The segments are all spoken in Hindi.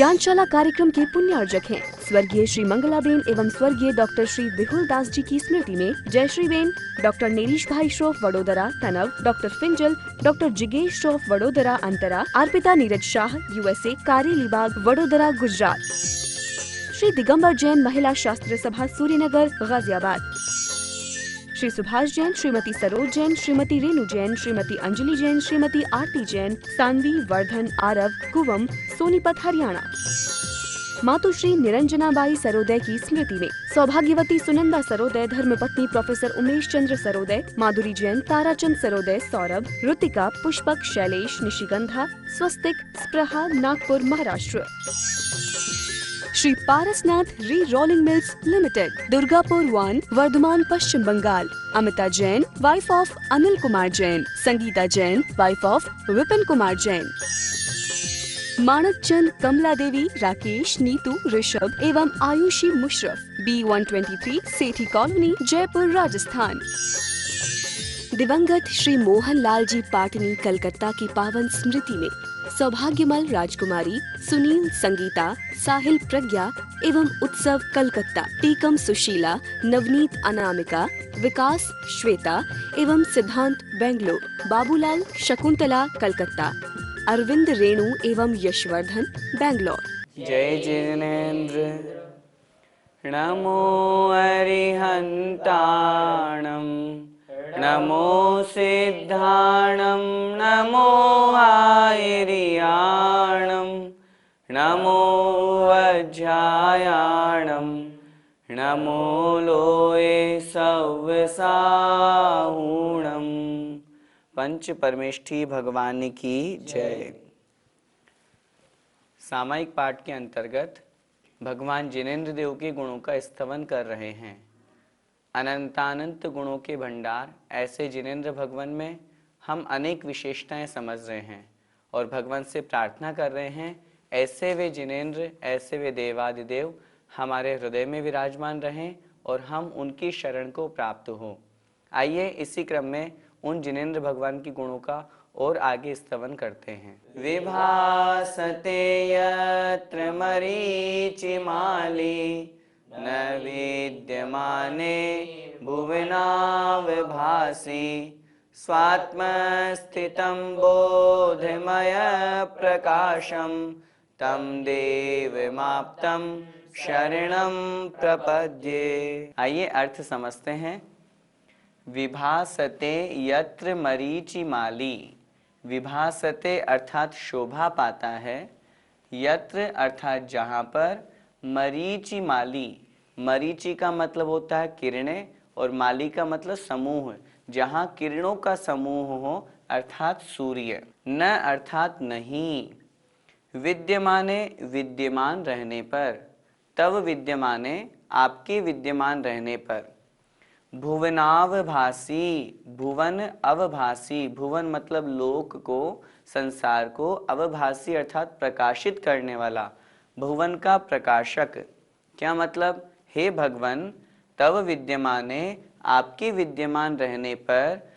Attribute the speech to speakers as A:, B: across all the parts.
A: ज्ञानशाला कार्यक्रम के पुण्यार्जक हैं स्वर्गीय श्री मंगलाबेन एवं स्वर्गीय डॉक्टर श्री विहुल दास जी की स्मृति में जयश्री बेन, डॉक्टर नेरीश भाई श्रोफ वडोदरा तनव, डॉक्टर फिंजल, डॉक्टर जिगेश श्रोफ वडोदरा अंतरा, अर्पिता नीरज शाह USA कारेलीबाग वडोदरा गुजरात, श्री दिगंबर जैन महिला शास्त्र सभा सूर्यनगर गाजियाबाद, श्री सुभाष जैन, श्रीमती सरोज जैन, श्रीमती रेणु जैन, श्रीमती अंजलि जैन, श्रीमती आरती जैन, सानवी, वर्धन, आरव, कुवम, सोनीपत हरियाणा। मातुश्री निरंजनाबाई सरोदय की स्मृति में सौभाग्यवती सुनंदा सरोदय, धर्मपत्नी professor Umesh Chandra Saroday, Madhuri Jain, Tarachand Saroday, Saurabh, Ritika, Pushpak, Shailesh, Nishigandha, Swastik, Spraha, Nagpur Maharashtra. Shri Parasnath re rolling mills limited, Durgapur 1, Vardhaman Paschim Bangal. Amita Jain, wife of Anil Kumar Jain, Sangeeta Jain, wife of Vipin Kumar Jain. Manak Chand, Kamla Devi, Rakesh, Neetu, Rishabh एवं आयुषी मुशरफ, B123 सेठी कॉलोनी, जयपुर, राजस्थान। दिवंगत श्री मोहन लाल जी पाटनी कलकत्ता की पावन स्मृति में सौभाग्यमल राजकुमारी, सुनील, संगीता, साहिल, प्रज्ञा एवं उत्सव कलकत्ता, टीकम सुशीला, नवनीत अनामिका, विकास श्वेता एवं सिद्धांत बेंगलोर, बाबूलाल शकुंतला कलकत्ता, अरविंद रेणु एवं यशवर्धन बेंगलोर।
B: जय जिनेन्द्र नमो अरिहंताणं, नमो सिद्धाणं, नमो आयर्याणं, नमो वज्रायाणं, नमो लोये सव्यसाहूणं। पंच परमेष्ठी भगवान की जय। सामायिक पाठ के अंतर्गत भगवान जिनेन्द्र देव के गुणों का स्तवन कर रहे हैं। अनंतानंत गुणों के भंडार ऐसे जिनेन्द्र भगवान में हम अनेक विशेषताएं समझ रहे हैं और भगवान से प्रार्थना कर रहे हैं ऐसे वे जिनेन्द्र, ऐसे वे देवादिदेव हमारे हृदय में विराजमान रहें और हम उनकी शरण को प्राप्त हो। आइए इसी क्रम में उन जिनेन्द्र भगवान की गुणों का और आगे स्तवन करते हैं। विभासते यत्र मरीचिमाली, न विद्यमाने भुवनावभासि, स्वात्मस्थितं बोधमय प्रकाशं, तं देवमाप्तं शरणं प्रपद्ये। आइए अर्थ समझते हैं। विभासते यत्र मरीचिमाली, विभासते अर्थात शोभा पाता है, यत्र अर्थात जहाँ पर, मरीचिमाली, मरीचि का मतलब होता है किरणें और माली का मतलब समूह, जहाँ किरणों का समूह हो अर्थात सूर्य। न अर्थात नहीं, विद्यमाने विद्यमान रहने पर, तब विद्यमाने आपके विद्यमान रहने पर, भुवनावभासी, भुवन अवभासी, भुवन मतलब लोक को, संसार को, अवभासी अर्थात प्रकाशित करने वाला, भुवन का प्रकाशक। क्या मतलब, हे भगवान तब विद्यमाने आपके विद्यमान रहने पर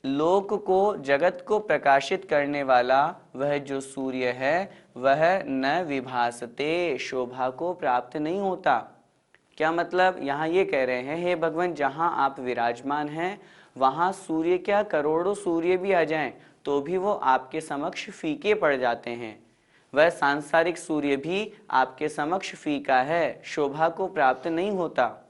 B: लोक को, जगत को प्रकाशित करने वाला वह जो सूर्य है वह न विभासते, शोभा को प्राप्त नहीं होता। क्या मतलब, यहाँ ये कह रहे हैं हे भगवान जहाँ आप विराजमान हैं वहाँ सूर्य क्या, करोड़ों सूर्य भी आ जाएं तो भी वो आपके समक्ष फीके पड़ जाते हैं। वह सांसारिक सूर्य भी आपके समक्ष फीका है, शोभा को प्राप्त नहीं होता।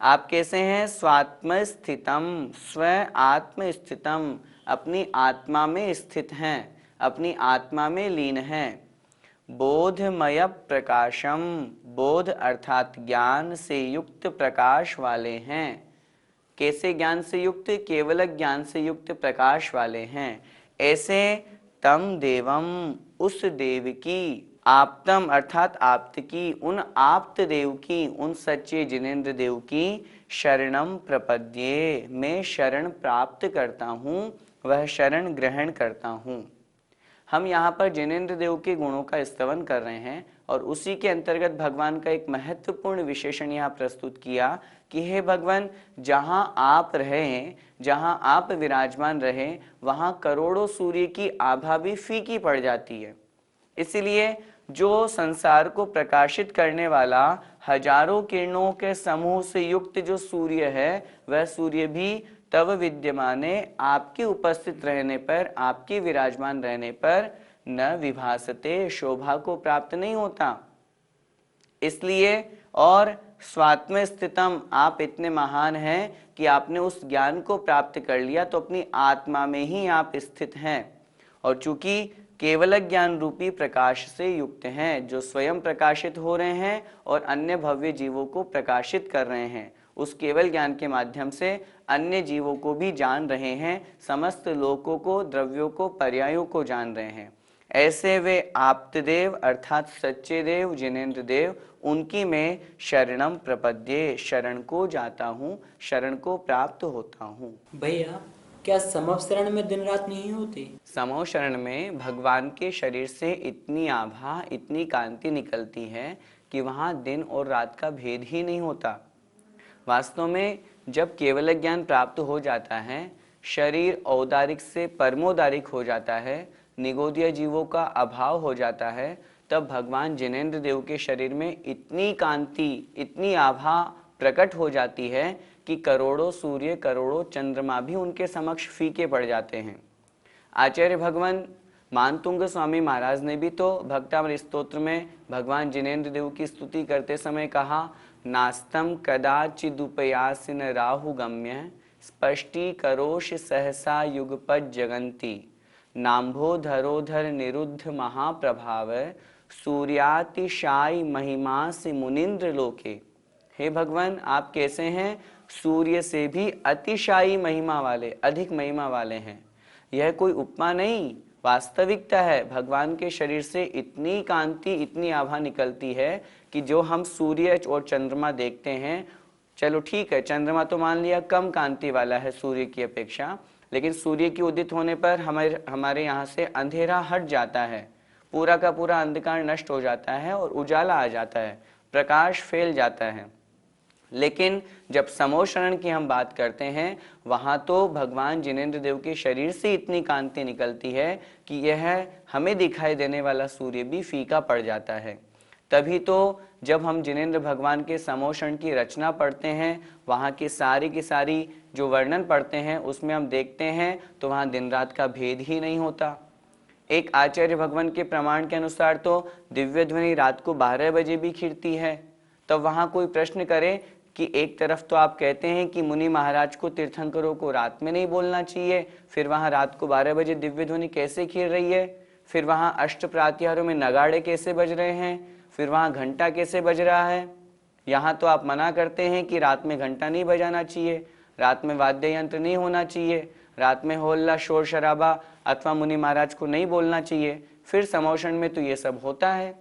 B: आप कैसे हैं, स्वात्म स्थितम, स्व आत्म स्थितम, अपनी आत्मा में स्थित हैं, अपनी आत्मा में लीन हैं। बोधमय प्रकाशम, बोध अर्थात ज्ञान से युक्त प्रकाश वाले हैं। कैसे ज्ञान से युक्त, केवल ज्ञान से युक्त प्रकाश वाले हैं। ऐसे तम देवम, उस देव की, आप्तम अर्थात आप्त की, उन आप्त देव की, उन सच्चे जिनेन्द्र देव की शरणम प्रपद्ये, मैं शरण प्राप्त करता हूँ, वह शरण ग्रहण करता हूँ। हम यहाँ पर जिनेन्द्र देव के गुणों का स्तवन कर रहे हैं और उसी के अंतर्गत भगवान का एक महत्वपूर्ण विशेषण यहाँ प्रस्तुत किया कि हे भगवान जहाँ आप रहें, जहाँ आप विराजमान रहें वहाँ करोड़ों सूर्य की आभा भी फीकी पड़ जाती है। इसलिए जो संसार को प्रकाशित करने वाला हजारों किरणों के समूह से युक्त जो सूर्य है, वह सूर्य भी तब विद्यमाने आपके उपस्थित रहने पर, आपके विराजमान रहने पर न विभासते, शोभा को प्राप्त नहीं होता। इसलिए और स्वात्म स्थितम, आप इतने महान हैं कि आपने उस ज्ञान को प्राप्त कर लिया, तो अपनी आत्मा में ही आप स्थित हैं। और चूंकि केवल ज्ञान रूपी प्रकाश से युक्त हैं, जो स्वयं प्रकाशित हो रहे हैं और अन्य भव्य जीवों को प्रकाशित कर रहे हैं, उस केवल ज्ञान के माध्यम से अन्य जीवों को भी जान रहे हैं, समस्त लोकों को, द्रव्यों को, पर्यायों को जान रहे हैं। ऐसे वे आप्तदेव अर्थात सच्चे देव जिनेन्द्र देव, उनकी मैं शरणम प्रपद्ये, शरण को जाता हूँ, शरण को प्राप्त होता हूँ।
C: भैया, क्या समव शरण में दिन रात नहीं होती?
B: समव शरण में भगवान के शरीर से इतनी आभा, इतनी कांति निकलती है कि वहाँ दिन और रात का भेद ही नहीं होता। वास्तव में जब केवल ज्ञान प्राप्त हो जाता है, शरीर औदारिक से परमोदारिक हो जाता है, निगोदीय जीवों का अभाव हो जाता है, तब भगवान जिनेन्द्र देव के शरीर में इतनी कांति, इतनी आभा प्रकट हो जाती है कि करोड़ों सूर्य, करोड़ों चंद्रमा भी उनके समक्ष फीके पड़ जाते हैं। आचार्य भगवान मानतुंग स्वामी महाराज ने भी तो भक्तामृत स्तोत्र में भगवान जिनेन्द्र देव की स्तुति करते समय कहा, नास्तम कदाचिदुपयासिन राहु गम्य, स्पष्टी करोश सहसा युगपद जगंती, नाम्भो धरोधर निरुद्ध महाप्रभाव, सूर्यातिशाई महिमा से मुनिंद्र लोके। हे भगवान, आप कैसे हैं? सूर्य से भी अतिशाई महिमा वाले, अधिक महिमा वाले हैं। यह कोई उपमा नहीं, वास्तविकता है। भगवान के शरीर से इतनी कांति, इतनी आभा निकलती है कि जो हम सूर्य और चंद्रमा देखते हैं, चलो ठीक है, चंद्रमा तो मान लिया कम कांति वाला है सूर्य की अपेक्षा, लेकिन सूर्य की उदित होने पर हमारे यहाँ से अंधेरा हट जाता है, पूरा का पूरा अंधकार नष्ट हो जाता है और उजाला आ जाता है, प्रकाश फैल जाता है। लेकिन जब समव शरण की हम बात करते हैं, वहाँ तो भगवान जिनेन्द्र देव के शरीर से इतनी कांति निकलती है कि यह हमें दिखाई देने वाला सूर्य भी फीका पड़ जाता है। तभी तो जब हम जिनेन्द्र भगवान के समव शरण की रचना पढ़ते हैं, वहाँ की सारी जो वर्णन पढ़ते हैं, उसमें हम देखते हैं तो वहाँ दिन रात का भेद ही नहीं होता। एक आचार्य भगवान के प्रमाण के अनुसार तो दिव्य ध्वनि रात को 12 बजे भी खिड़ती है। तब वहाँ कोई प्रश्न करे कि एक तरफ तो आप कहते हैं कि मुनि महाराज को, तीर्थंकरों को रात में नहीं बोलना चाहिए, फिर वहाँ रात को 12 बजे दिव्य ध्वनि कैसे खिल रही है? फिर वहाँ अष्ट प्रातिहारों में नगाड़े कैसे बज रहे हैं? फिर वहाँ घंटा कैसे बज रहा है? यहाँ तो आप मना करते हैं कि रात में घंटा नहीं बजाना चाहिए, रात में वाद्य यंत्र नहीं होना चाहिए, रात में होल्ला शोर शराबा अथवा मुनि महाराज को नहीं बोलना चाहिए, फिर समव शरण में तो ये सब होता है।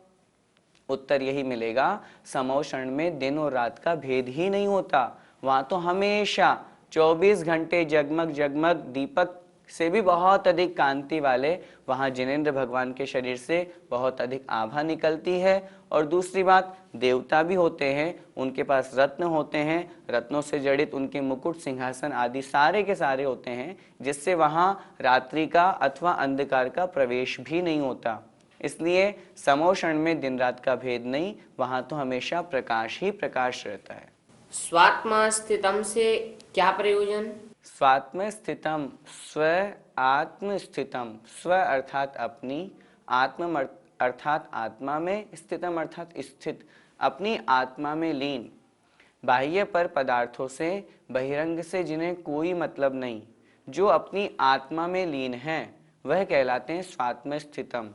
B: उत्तर यही मिलेगा, समव शरण में दिन और रात का भेद ही नहीं होता। वहाँ तो हमेशा 24 घंटे जगमग जगमग दीपक से भी बहुत अधिक कांति वाले वहाँ जिनेन्द्र भगवान के शरीर से बहुत अधिक आभा निकलती है। और दूसरी बात, देवता भी होते हैं, उनके पास रत्न होते हैं, रत्नों से जड़ित उनके मुकुट, सिंहासन आदि सारे के सारे होते हैं, जिससे वहाँ रात्रि का अथवा अंधकार का प्रवेश भी नहीं होता। इसलिए समव शरण में दिन रात का भेद नहीं, वहाँ तो हमेशा प्रकाश ही प्रकाश रहता है।
D: स्वात्म स्थितम से क्या प्रयोजन?
B: स्वात्म स्थितम, स्व आत्म स्थितम, स्व अर्थात अपनी, आत्म अर्थात आत्मा में, स्थितम अर्थात स्थित, अपनी आत्मा में लीन, बाह्य पर पदार्थों से, बहिरंग से जिन्हें कोई मतलब नहीं, जो अपनी आत्मा में लीन हैं, वह कहलाते हैं स्वात्म स्थितम।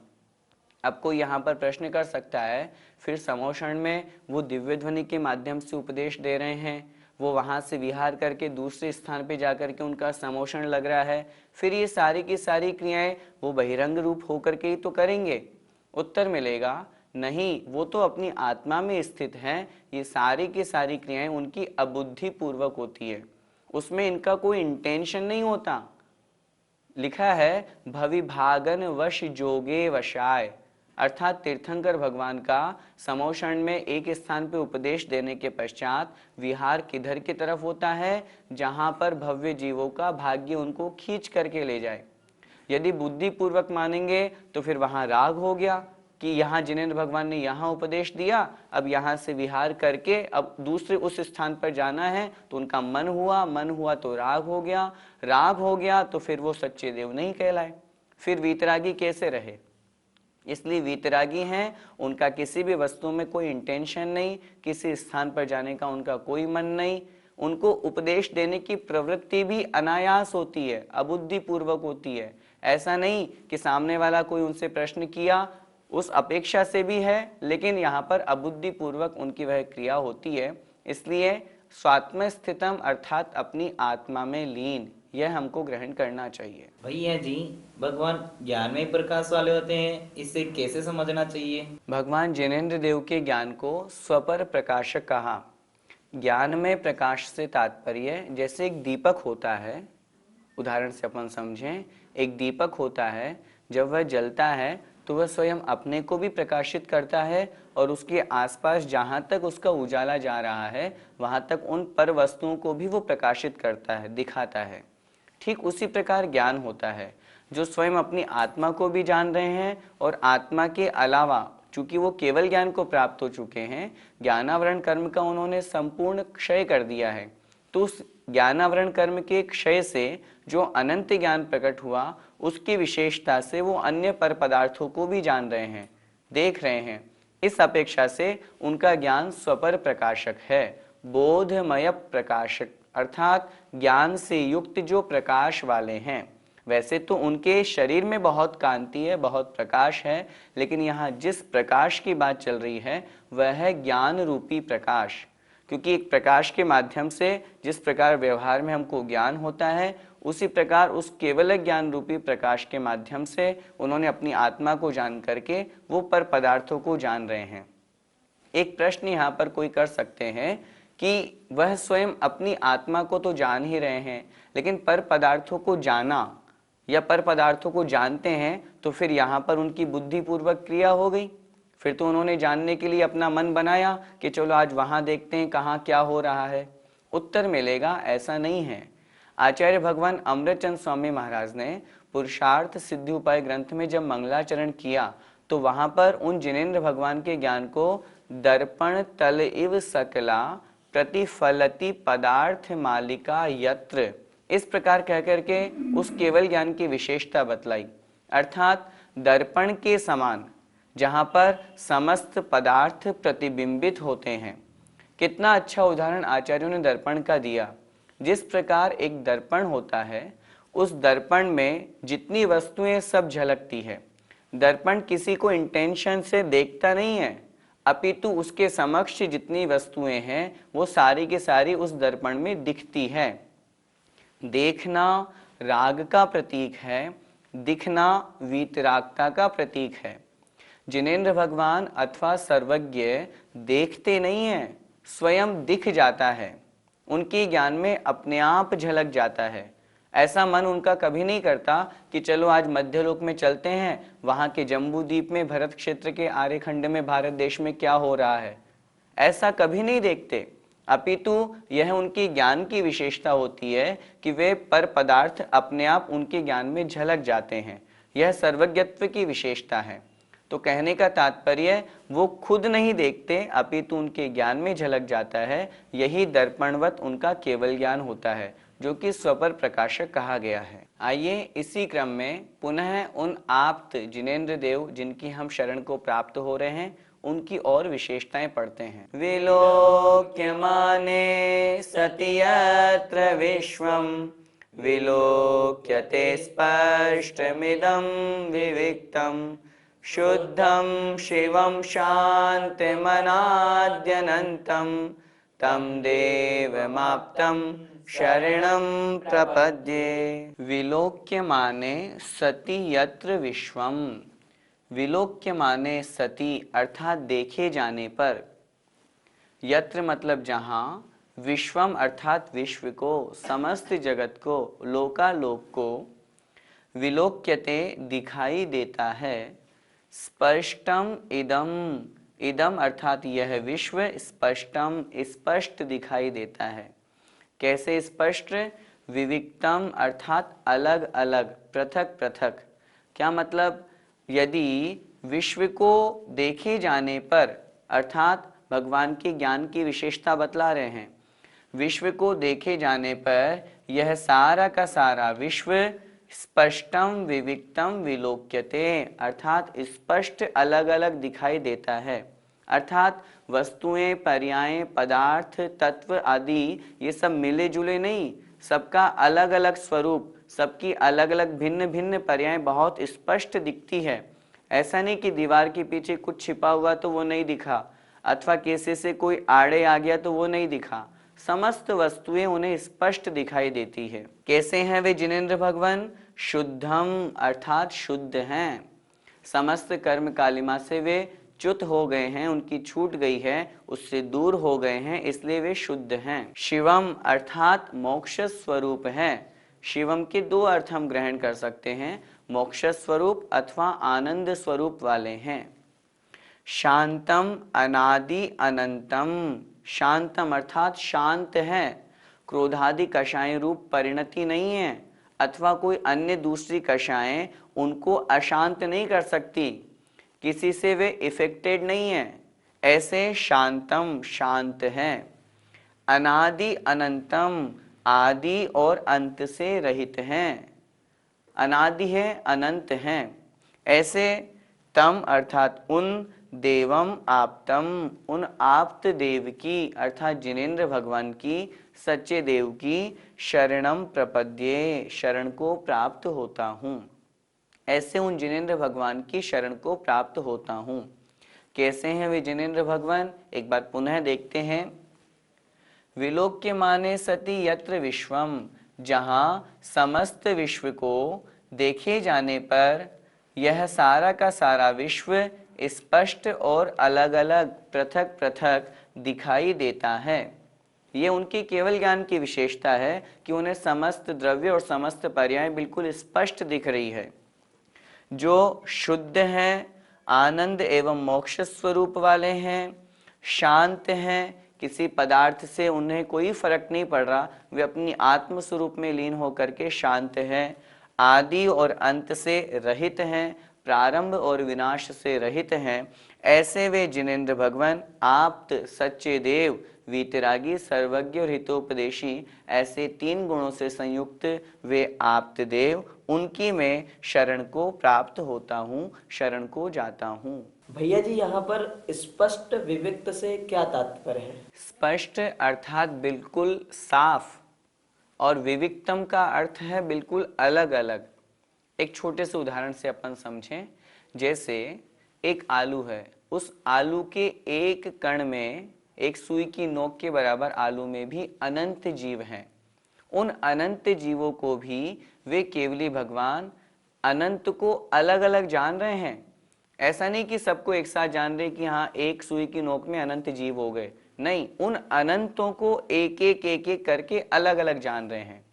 B: अब कोई यहाँ पर प्रश्न कर सकता है, फिर समव शरण में वो दिव्य ध्वनि के माध्यम से उपदेश दे रहे हैं, वो वहाँ से विहार करके दूसरे स्थान पे जाकर के उनका समव शरण लग रहा है, फिर ये सारी की सारी क्रियाएं वो बहिरंग रूप होकर के ही तो करेंगे। उत्तर मिलेगा, नहीं, वो तो अपनी आत्मा में स्थित हैं, ये सारी की सारी क्रियाएं उनकी अबुद्धि पूर्वक होती है, उसमें इनका कोई इंटेंशन नहीं होता। लिखा है भविभागन वश जोगे वशाय, अर्थात तीर्थंकर भगवान का समव शरण में एक स्थान पे उपदेश देने के पश्चात विहार किधर की तरफ होता है, जहां पर भव्य जीवों का भाग्य उनको खींच करके ले जाए। यदि बुद्धि पूर्वक मानेंगे तो फिर वहां राग हो गया, कि यहाँ जिनेंद्र भगवान ने यहाँ उपदेश दिया, अब यहाँ से विहार करके अब दूसरे उस स्थान पर जाना है, तो उनका मन हुआ तो राग हो गया, राग हो गया तो फिर वो सच्चे देव नहीं कहलाए, फिर वीतरागी कैसे रहे। इसलिए वीतरागी हैं, उनका किसी भी वस्तु में कोई इंटेंशन नहीं, किसी स्थान पर जाने का उनका कोई मन नहीं, उनको उपदेश देने की प्रवृत्ति भी अनायास होती है, अबुद्धि पूर्वक होती है। ऐसा नहीं कि सामने वाला कोई उनसे प्रश्न किया उस अपेक्षा से भी है, लेकिन यहाँ पर अबुद्धि पूर्वक उनकी वह क्रिया होती है। इसलिए स्वात्म स्थितम अर्थात अपनी आत्मा में लीन, यह हमको ग्रहण करना चाहिए।
E: भैया जी, भगवान ज्ञान में प्रकाश वाले होते हैं, इसे कैसे समझना चाहिए?
B: भगवान जिनेंद्र देव के ज्ञान को स्वपर प्रकाशक कहा। ज्ञान में प्रकाश से तात्पर्य जैसे एक दीपक होता है, उदाहरण से अपन समझें, एक दीपक होता है, जब वह जलता है तो वह स्वयं अपने को भी प्रकाशित करता है और उसके आसपास जहाँ तक उसका उजाला जा रहा है वहाँ तक उन पर वस्तुओं को भी वो प्रकाशित करता है, दिखाता है। ठीक उसी प्रकार ज्ञान होता है, जो स्वयं अपनी आत्मा को भी जान रहे हैं और आत्मा के अलावा चूंकि वो केवल ज्ञान को प्राप्त हो चुके हैं, ज्ञानावरण कर्म का उन्होंने संपूर्ण क्षय कर दिया है, तो उस ज्ञानावरण कर्म के क्षय से जो अनंत ज्ञान प्रकट हुआ, उसकी विशेषता से वो अन्य पर पदार्थों को भी जान रहे हैं, देख रहे हैं। इस अपेक्षा से उनका ज्ञान स्वपर प्रकाशक है, बोधमय प्रकाशक, अर्थात ज्ञान से युक्त जो प्रकाश वाले हैं। वैसे तो उनके शरीर में बहुत कांति है, बहुत प्रकाश है, लेकिन यहाँ जिस प्रकाश की बात चल रही है वह है ज्ञान रूपी प्रकाश। क्योंकि एक प्रकाश के माध्यम से जिस प्रकार व्यवहार में हमको ज्ञान होता है, उसी प्रकार उस केवल ज्ञान रूपी प्रकाश के माध्यम से उन्होंने अपनी आत्मा को जान करके वो पर पदार्थों को जान रहे हैं। एक प्रश्न यहाँ पर कोई कर सकते हैं कि वह स्वयं अपनी आत्मा को तो जान ही रहे हैं, लेकिन पर पदार्थों को जाना या पर पदार्थों को जानते हैं तो फिर यहाँ पर उनकी बुद्धिपूर्वक क्रिया हो गई। फिर तो उन्होंने जानने के लिए अपना मन बनाया कि चलो आज वहाँ देखते हैं कहाँ क्या हो रहा है। उत्तर मिलेगा ऐसा नहीं है। आचार्य भगवान अमृतचंद स्वामी महाराज ने पुरुषार्थ सिद्धि उपाय ग्रंथ में जब मंगलाचरण किया तो वहाँ पर उन जिनेंद्र भगवान के ज्ञान को दर्पण तल इव सकला प्रतिफलति पदार्थ मालिका यत्र, इस प्रकार कह करके उस केवल ज्ञान की विशेषता बतलाई। अर्थात दर्पण के समान जहाँ पर समस्त पदार्थ प्रतिबिंबित होते हैं। कितना अच्छा उदाहरण आचार्यों ने दर्पण का दिया। जिस प्रकार एक दर्पण होता है, उस दर्पण में जितनी वस्तुएं सब झलकती है, दर्पण किसी को इंटेंशन से देखता नहीं है, अपितु उसके समक्ष जितनी वस्तुएं हैं वो सारी की सारी उस दर्पण में दिखती है। देखना राग का प्रतीक है, दिखना वीतरागता का प्रतीक है। जिनेंद्र भगवान अथवा सर्वज्ञ देखते नहीं हैं, स्वयं दिख जाता है, उनके ज्ञान में अपने आप झलक जाता है। ऐसा मन उनका कभी नहीं करता कि चलो आज मध्यलोक में चलते हैं, वहाँ के जम्बू द्वीप में भरत क्षेत्र के आर्यखंड में भारत देश में क्या हो रहा है, ऐसा कभी नहीं देखते। अपितु यह उनकी ज्ञान की विशेषता होती है कि वे पर पदार्थ अपने आप उनके ज्ञान में झलक जाते हैं। यह सर्वज्ञत्व की विशेषता है। तो कहने का तात्पर्य वो खुद नहीं देखते, अपितु उनके ज्ञान में झलक जाता है। यही दर्पणवत उनका केवल ज्ञान होता है, जो कि स्वपर प्रकाशक कहा गया है। आइए इसी क्रम में पुनः उन आप्त जिनेंद्र देव जिनकी हम शरण को प्राप्त हो रहे हैं, उनकी और विशेषताएं पढ़ते हैं। विलोक्यमाने सति यत्र विश्वम विलोक्यते स्पष्टमिदं विविक्तम् शुद्धं शिवं शान्तिमनाद्यनन्तं तं देवमाप्तं शरणं प्रपद्ये। विलोक्यमाने सति यत्र विश्वम, विलोक्यमाने सति अर्थात देखे जाने पर, यत्र मतलब जहाँ, विश्वम अर्थात विश्व को, समस्त जगत को, लोकालोक को, विलोक्यते दिखाई देता है, स्पष्टम इदम, इदम अर्थात यह विश्व, स्पष्टम स्पष्ट दिखाई देता है। कैसे स्पष्ट? विविक्तम अर्थात अलग अलग, पृथक पृथक। क्या मतलब? यदि विश्व को देखे जाने पर अर्थात भगवान के ज्ञान की विशेषता बतला रहे हैं। विश्व को देखे जाने पर यह सारा का सारा विश्व स्पष्टम विविक्तम विलोक्यते अर्थात स्पष्ट अलग अलग दिखाई देता है। अर्थात वस्तुएं, पर्याय, पदार्थ, तत्व आदि ये सब मिले जुले नहीं, सबका अलग अलग स्वरूप, सबकी अलग अलग भिन्न भिन्न पर्याय बहुत स्पष्ट दिखती है। ऐसा नहीं कि दीवार के पीछे कुछ छिपा हुआ तो वो नहीं दिखा, अथवा कैसे से कोई आड़े आ गया तो वो नहीं दिखा। समस्त वस्तुएं उन्हें स्पष्ट दिखाई देती है। कैसे हैं वे जिनेंद्र भगवान? शुद्धम अर्थात शुद्ध हैं। समस्त कर्म कालिमा से वे च्युत हो गए हैं, उनकी छूट गई है, उससे दूर हो गए हैं, इसलिए वे शुद्ध हैं। शिवम अर्थात मोक्ष स्वरूप है। शिवम के दो अर्थ हम ग्रहण कर सकते हैं, मोक्ष स्वरूप अथवा आनंद स्वरूप वाले हैं। शांतम अनादि अनंतम, शांतम अर्थात शांत है, क्रोधादि कषाय रूप परिणति नहीं है, अथवा कोई अन्य दूसरी कषाएं उनको अशांत नहीं कर सकती, किसी से वे इफेक्टेड नहीं है, ऐसे शांतम शांत है। अनादि अनंतम आदि और अंत से रहित हैं, अनादि है अनंत हैं, ऐसे तम अर्थात उन, देवम आप्तम उन आप्त देव की अर्थात जिनेंद्र भगवान की, सच्चे देव की शरणम प्रपद्ये शरण को प्राप्त होता हूँ। ऐसे उन जिनेंद्र भगवान की शरण को प्राप्त होता हूँ। कैसे हैं वे जिनेंद्र भगवान? एक बार पुनः देखते हैं। विलोक्य माने सति यत्र विश्वम, जहाँ समस्त विश्व को देखे जाने पर यह सारा का सारा विश्व स्पष्ट और अलग अलग पृथक पृथक दिखाई देता है। ये उनकी केवल ज्ञान की विशेषता है कि उन्हें समस्त द्रव्य और समस्त पर्याय बिल्कुल स्पष्ट दिख रही है। जो शुद्ध हैं, आनंद एवं मोक्ष स्वरूप वाले हैं, शांत हैं, किसी पदार्थ से उन्हें कोई फर्क नहीं पड़ रहा, वे अपनी आत्म स्वरूप में लीन होकर के शांत हैं, आदि और अंत से रहित हैं, प्रारंभ और विनाश से रहित हैं, ऐसे वे जिनेंद्र भगवान आप्त, सच्चे देव, वीतरागी, सर्वज्ञ और हितोपदेशी, ऐसे तीन गुणों से संयुक्त वे आप्त देव, उनकी मैं शरण को प्राप्त होता हूँ, शरण को जाता हूँ।
C: भैया जी, यहाँ पर स्पष्ट विविक्त से क्या तात्पर्य है?
B: स्पष्ट अर्थात बिल्कुल साफ, और विविक्तम का अर्थ है बिल्कुल अलग अलग। एक छोटे से उदाहरण से अपन समझें। जैसे एक आलू है, उस आलू के एक कण में, एक सुई की नोक के बराबर आलू में भी अनंत जीव हैं। उन अनंत जीवों को भी वे केवली भगवान अनंत को अलग अलग जान रहे हैं। ऐसा नहीं कि सबको एक साथ जान रहे कि हाँ एक सुई की नोक में अनंत जीव हो गए, नहीं, उन अनंतों को एक एक करके अलग अलग जान रहे हैं।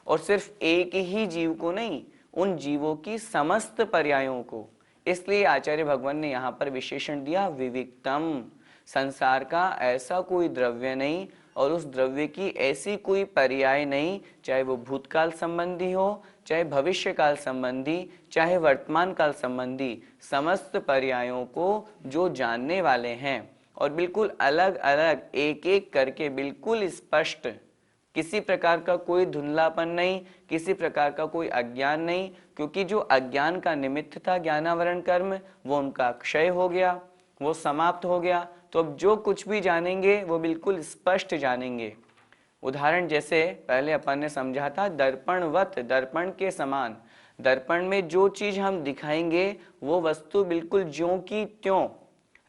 B: और सिर्फ एक ही जीव को नहीं, उन जीवों की समस्त पर्यायों को। इसलिए आचार्य भगवान ने यहाँ पर विशेषण दिया विविक्तम। संसार का ऐसा कोई द्रव्य नहीं और उस द्रव्य की ऐसी कोई पर्याय नहीं, चाहे वो भूतकाल संबंधी हो, चाहे भविष्य काल संबंधी, चाहे वर्तमान काल संबंधी, समस्त पर्यायों को जो जानने वाले हैं और बिल्कुल अलग अलग एक एक करके बिल्कुल स्पष्ट, किसी प्रकार का कोई धुंधलापन नहीं, किसी प्रकार का कोई अज्ञान नहीं, क्योंकि जो अज्ञान का निमित्त था ज्ञानावरण कर्म, वो उनका क्षय हो गया, वो समाप्त हो गया। तो अब जो कुछ भी जानेंगे वो बिल्कुल स्पष्ट जानेंगे। उदाहरण जैसे पहले अपन ने समझा था, दर्पणवत, दर्पण के समान। दर्पण में जो चीज हम दिखाएंगे वो वस्तु बिल्कुल ज्यों की त्यों,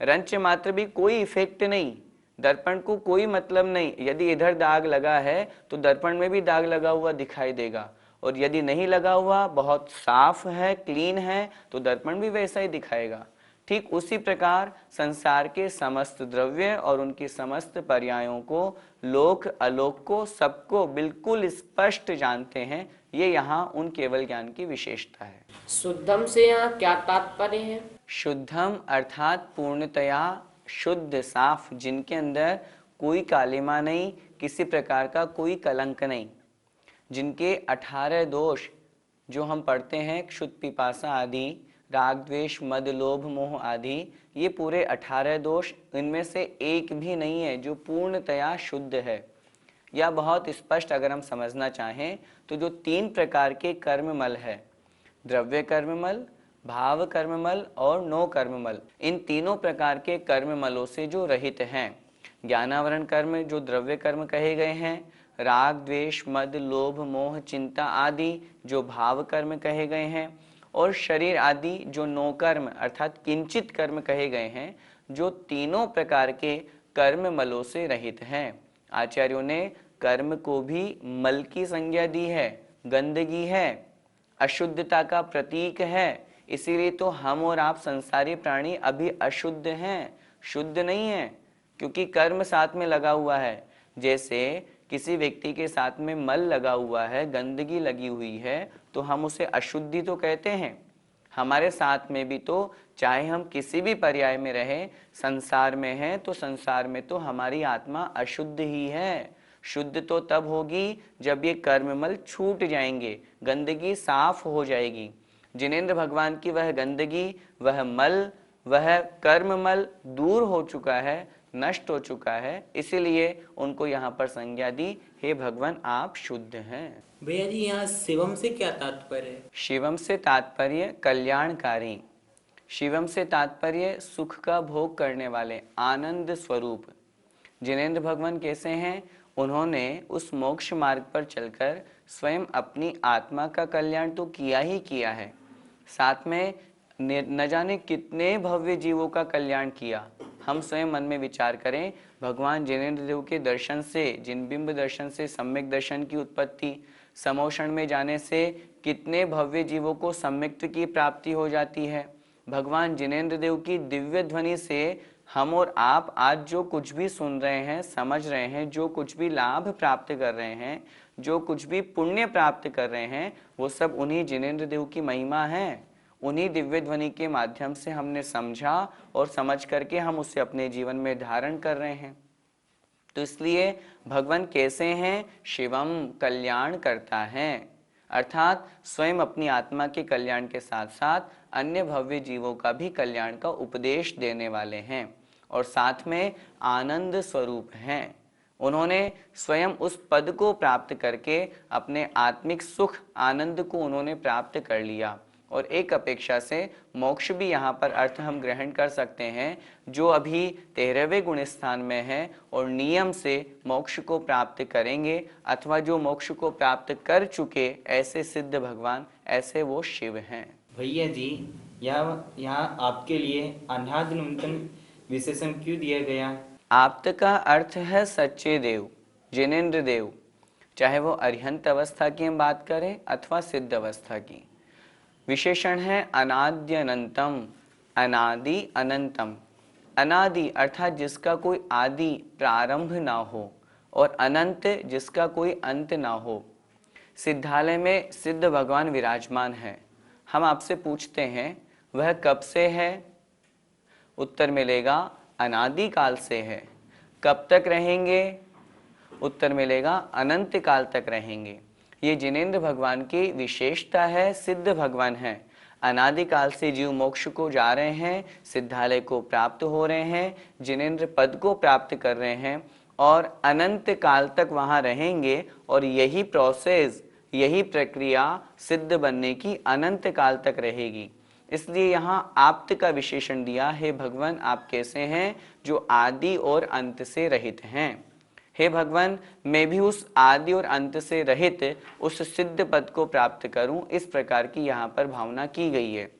B: रंच मात्र भी कोई इफेक्ट नहीं, दर्पण को कोई मतलब नहीं। यदि इधर दाग लगा है तो दर्पण में भी दाग लगा हुआ दिखाई देगा, और यदि नहीं लगा हुआ, बहुत साफ है, क्लीन है, तो दर्पण भी वैसा ही दिखाएगा। ठीक उसी प्रकार संसार के समस्त द्रव्य और उनकी समस्त पर्यायों को, लोक अलोक को, सबको बिल्कुल स्पष्ट जानते हैं। ये यहाँ उन केवल ज्ञान की विशेषता है।
D: शुद्धम से यहाँ क्या तात्पर्य है?
B: शुद्धम अर्थात पूर्णतया शुद्ध, साफ, जिनके अंदर कोई कालिमा नहीं, किसी प्रकार का कोई कलंक नहीं, जिनके 18 दोष जो हम पढ़ते हैं, क्षुत, पिपासा आदि राग द्वेष मद लोभ मोह आदि, ये पूरे 18 दोष, इनमें से एक भी नहीं है जो पूर्णतया शुद्ध है। या बहुत स्पष्ट अगर हम समझना चाहें तो जो 3 प्रकार के कर्ममल है, द्रव्य कर्ममल, भाव कर्ममल और नो कर्ममल, इन तीनों प्रकार के कर्ममलों से जो रहित हैं, ज्ञानावरण कर्म जो द्रव्य कर्म कहे गए हैं, राग द्वेष मद लोभ मोह चिंता आदि जो भाव कर्म कहे गए हैं, और शरीर आदि जो नो कर्म अर्थात किंचित कर्म कहे गए हैं, जो तीनों प्रकार के कर्ममलों से रहित हैं। आचार्यों ने कर्म को भी मल की संज्ञा दी है, गंदगी है, अशुद्धता का प्रतीक है। इसीलिए तो हम और आप संसारी प्राणी अभी अशुद्ध हैं, शुद्ध नहीं है, क्योंकि कर्म साथ में लगा हुआ है। जैसे किसी व्यक्ति के साथ में मल लगा हुआ है, गंदगी लगी हुई है, तो हम उसे अशुद्धि तो कहते हैं। हमारे साथ में भी तो चाहे हम किसी भी पर्याय में रहें, संसार में हैं तो संसार में तो हमारी आत्मा अशुद्ध ही है। शुद्ध तो तब होगी जब ये कर्ममल छूट जाएंगे, गंदगी साफ हो जाएगी। जिनेंद्र भगवान की वह गंदगी, वह मल, वह कर्ममल दूर हो चुका है, नष्ट हो चुका है, इसीलिए उनको यहाँ पर संज्ञा दी, हे भगवान आप शुद्ध हैं।
E: भैया जी यहाँ शिवम से क्या तात्पर्य है?
B: शिवम से तात्पर्य कल्याणकारी, शिवम से तात्पर्य सुख का भोग करने वाले, आनंद स्वरूप। जिनेंद्र भगवान कैसे हैं? उन्होंने उस मोक्ष मार्ग पर चलकर स्वयं अपनी आत्मा का कल्याण तो किया ही किया है, साथ में न जाने कितने भव्य जीवों का कल्याण किया। हम स्वयं मन में विचार करें, भगवान जिनेंद्र देव के दर्शन से, जिनबिंब दर्शन से सम्यक दर्शन की उत्पत्ति, समोषण में जाने से कितने भव्य जीवों को सम्यक्त्व की प्राप्ति हो जाती है। भगवान जिनेंद्र देव की दिव्य ध्वनि से हम और आप आज जो कुछ भी सुन रहे हैं, समझ रहे हैं, जो कुछ भी लाभ प्राप्त कर रहे हैं, जो कुछ भी पुण्य प्राप्त कर रहे हैं, वो सब उन्हीं जिनेंद्र देव की महिमा है। उन्हीं दिव्य ध्वनि के माध्यम से हमने समझा और समझ करके हम उसे अपने जीवन में धारण कर रहे हैं। तो इसलिए भगवान कैसे हैं? शिवम, कल्याण करता है, अर्थात स्वयं अपनी आत्मा के कल्याण के साथ साथ अन्य भव्य जीवों का भी कल्याण का उपदेश देने वाले हैं, और साथ में आनंद स्वरूप हैं। उन्होंने स्वयं उस पद को प्राप्त करके अपने आत्मिक सुख आनंद को उन्होंने प्राप्त कर लिया। और एक अपेक्षा से मोक्ष भी यहाँ पर अर्थ हम ग्रहण कर सकते हैं, जो अभी 13वें गुण स्थान में है और नियम से मोक्ष को प्राप्त करेंगे, अथवा जो मोक्ष को प्राप्त कर चुके ऐसे सिद्ध भगवान, ऐसे वो शिव हैं।
E: भैया जी यहाँ आपके लिए अनादि नूतन विशेषण क्यों दिया गया?
B: आप्त का अर्थ है सच्चे देव, जिनेंद्र देव, चाहे वो अरिहंत अवस्था की हम बात करें अथवा सिद्ध अवस्था की। विशेषण है अनाद्यनंतम, अनादि अनंतम। अनादि अर्थात जिसका कोई आदि प्रारंभ ना हो, और अनंत जिसका कोई अंत ना हो। सिद्धालय में सिद्ध भगवान विराजमान है। हम आपसे पूछते हैं वह कब से है? उत्तर मिलेगा अनादि काल से है। कब तक रहेंगे? उत्तर मिलेगा अनंत काल तक रहेंगे। ये जिनेंद्र भगवान की विशेषता है, सिद्ध भगवान है। अनादिकाल से जीव मोक्ष को जा रहे हैं, सिद्धालय को प्राप्त हो रहे हैं, जिनेंद्र पद को प्राप्त कर रहे हैं, और अनंत काल तक वहाँ रहेंगे। और यही प्रोसेस, यही प्रक्रिया सिद्ध बनने की अनंत काल तक रहेगी। इसलिए यहाँ आप्त का विशेषण दिया, हे भगवान आप कैसे हैं जो आदि और अंत से रहित हैं। हे भगवान मैं भी उस आदि और अंत से रहित उस सिद्ध पद को प्राप्त करूं, इस प्रकार की यहाँ पर भावना की गई है।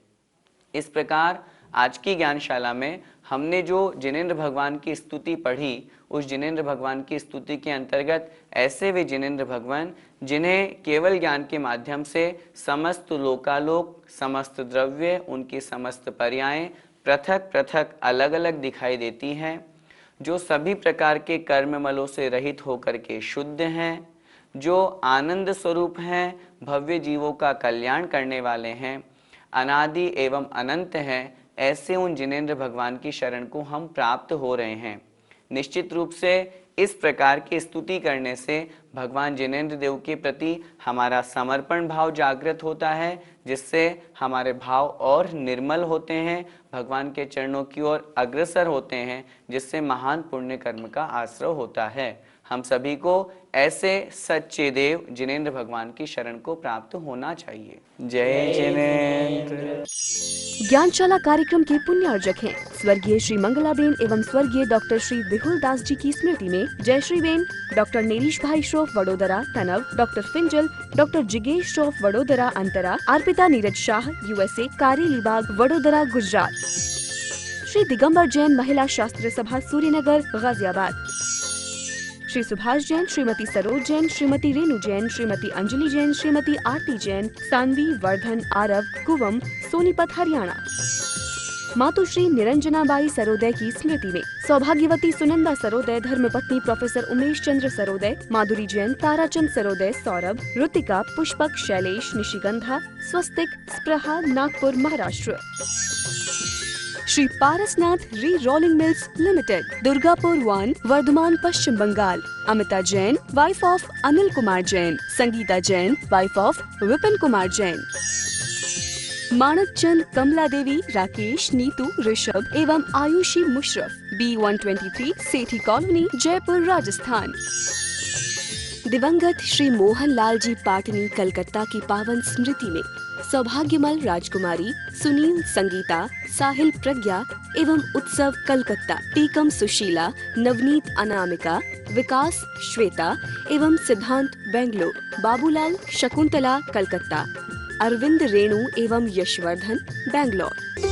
B: इस प्रकार आज की ज्ञानशाला में हमने जो जिनेंद्र भगवान की स्तुति पढ़ी, उस जिनेंद्र भगवान की स्तुति के अंतर्गत ऐसे वे जिनेंद्र भगवान जिन्हें केवल ज्ञान के माध्यम से समस्त लोकालोक, समस्त द्रव्य, उनकी समस्त पर्यायें पृथक पृथक अलग अलग दिखाई देती हैं, जो सभी प्रकार के कर्ममलों से रहित होकर के शुद्ध हैं, जो आनंद स्वरूप हैं, भव्य जीवों का कल्याण करने वाले हैं, अनादि एवं अनंत हैं, ऐसे उन जिनेंद्र भगवान की शरण को हम प्राप्त हो रहे हैं। निश्चित रूप से इस प्रकार की स्तुति करने से भगवान जिनेंद्र देव के प्रति हमारा समर्पण भाव जागृत होता है, जिससे हमारे भाव और निर्मल होते हैं, भगवान के चरणों की ओर अग्रसर होते हैं, जिससे महान पुण्य कर्म का आश्रय होता है। हम सभी को ऐसे सच्चे देव जिनेंद्र भगवान की शरण को प्राप्त होना चाहिए। जय जिनेंद्र।
A: ज्ञानशाला कार्यक्रम के पुण्य अर्जक हैं स्वर्गीय श्री मंगलाबेन एवं स्वर्गीय डॉक्टर श्री विहुल दास जी की स्मृति में जय श्री बेन, डॉक्टर नेरीश भाई श्रोफ वडोदरा तनव, डॉक्टर फिंजल, डॉक्टर जिगेश श्रोफ वडोदरा अंतरा, अर्पिता नीरज शाह USA, कारेलीबाग वडोदरा गुजरात, श्री दिगंबर जैन महिला शास्त्र सभा सूर्यनगर गाजियाबाद, श्री सुभाष जैन, श्रीमती सरोज जैन, श्रीमती रेणु जैन, श्रीमती अंजलि जैन, श्रीमती आरती जैन, सानवी, वर्धन, आरव, कुवम, सोनीपत हरियाणा। मातुश्री निरंजनाबाई सरोदय की स्मृति में सौभाग्यवती सुनंदा सरोदय, धर्मपत्नी professor Umesh Chandra Saroday, Madhuri Jain, Tarachand Saroday, Saurabh, Ritika, Pushpak, Shailesh, Nishigandha, Swastik, Spraha, Nagpur, Maharashtra. Shri Parasnath re rolling mills limited, Durgapur 1, Vardhaman, Paschim Bangal. Amita Jain, wife of Anil Kumar Jain, Sangeeta Jain, wife of Vipin Kumar Jain. Manak Chand, Kamla Devi, Rakesh, Neetu, Rishabh एवं आयुषी मुशरफ, B123, सेठी कॉलोनी, जयपुर, राजस्थान। दिवंगत श्री मोहन लाल जी पाटनी, कलकत्ता की पावन स्मृति में सौभाग्यमल राजकुमारी, सुनील, संगीता, साहिल, प्रज्ञा एवं उत्सव कलकत्ता, टीकम सुशीला, नवनीत, अनामिका, विकास, श्वेता एवं सिद्धांत बेंगलोर, बाबूलाल, शकुंतला, कलकत्ता, अरविंद, रेणु एवं यशवर्धन, बेंगलोर।